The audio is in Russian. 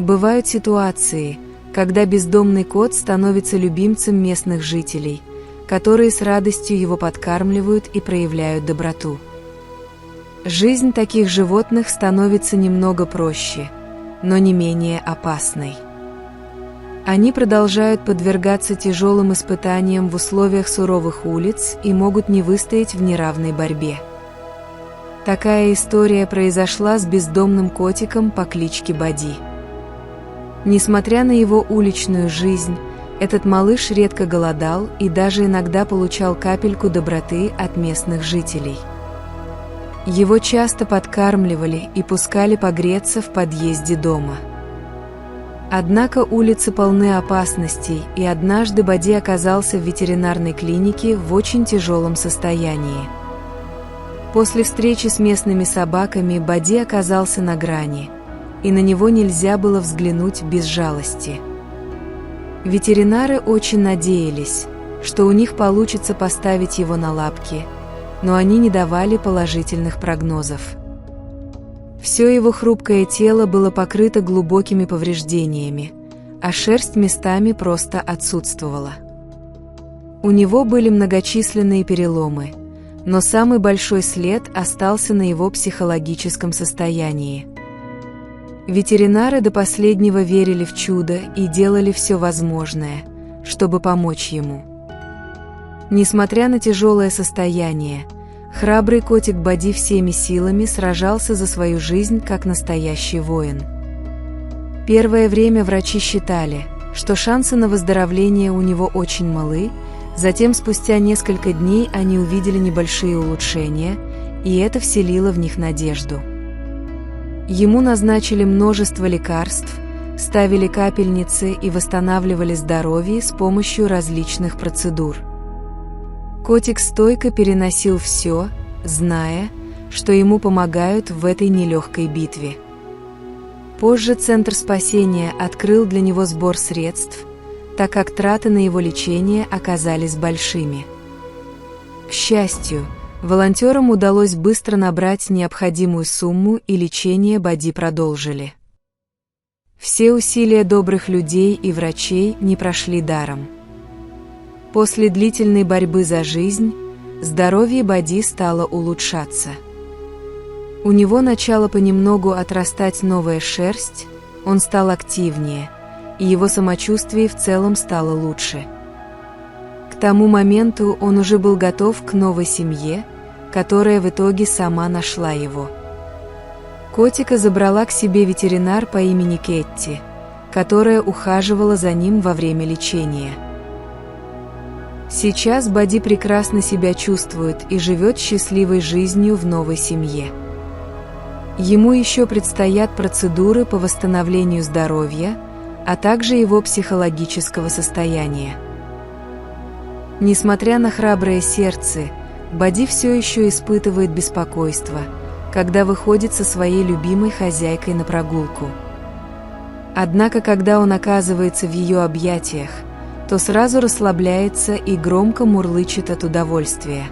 Бывают ситуации, когда бездомный кот становится любимцем местных жителей, которые с радостью его подкармливают и проявляют доброту. Жизнь таких животных становится немного проще, но не менее опасной. Они продолжают подвергаться тяжелым испытаниям в условиях суровых улиц и могут не выстоять в неравной борьбе. Такая история произошла с бездомным котиком по кличке Бади. Несмотря на его уличную жизнь, этот малыш редко голодал и даже иногда получал капельку доброты от местных жителей. Его часто подкармливали и пускали погреться в подъезде дома. Однако улицы полны опасностей, и однажды Бади оказался в ветеринарной клинике в очень тяжелом состоянии. После встречи с местными собаками Бади оказался на грани, и на него нельзя было взглянуть без жалости. Ветеринары очень надеялись, что у них получится поставить его на лапки, но они не давали положительных прогнозов. Все его хрупкое тело было покрыто глубокими повреждениями, а шерсть местами просто отсутствовала. У него были многочисленные переломы, но самый большой след остался на его психологическом состоянии. Ветеринары до последнего верили в чудо и делали все возможное, чтобы помочь ему. Несмотря на тяжелое состояние, храбрый котик Бади всеми силами сражался за свою жизнь как настоящий воин. Первое время врачи считали, что шансы на выздоровление у него очень малы, затем спустя несколько дней они увидели небольшие улучшения, и это вселило в них надежду. Ему назначили множество лекарств, ставили капельницы и восстанавливали здоровье с помощью различных процедур. Котик стойко переносил все, зная, что ему помогают в этой нелегкой битве. Позже Центр спасения открыл для него сбор средств, так как траты на его лечение оказались большими. К счастью, волонтерам удалось быстро набрать необходимую сумму, и лечение Бади продолжили. Все усилия добрых людей и врачей не прошли даром. После длительной борьбы за жизнь, здоровье Бади стало улучшаться. У него начала понемногу отрастать новая шерсть, он стал активнее, и его самочувствие в целом стало лучше. К тому моменту он уже был готов к новой семье, которая в итоге сама нашла его. Котика забрала к себе ветеринар по имени Кетти, которая ухаживала за ним во время лечения. Сейчас Бади прекрасно себя чувствует и живет счастливой жизнью в новой семье. Ему еще предстоят процедуры по восстановлению здоровья, а также его психологического состояния. Несмотря на храброе сердце, Бади все еще испытывает беспокойство, когда выходит со своей любимой хозяйкой на прогулку. Однако, когда он оказывается в ее объятиях, то сразу расслабляется и громко мурлычет от удовольствия.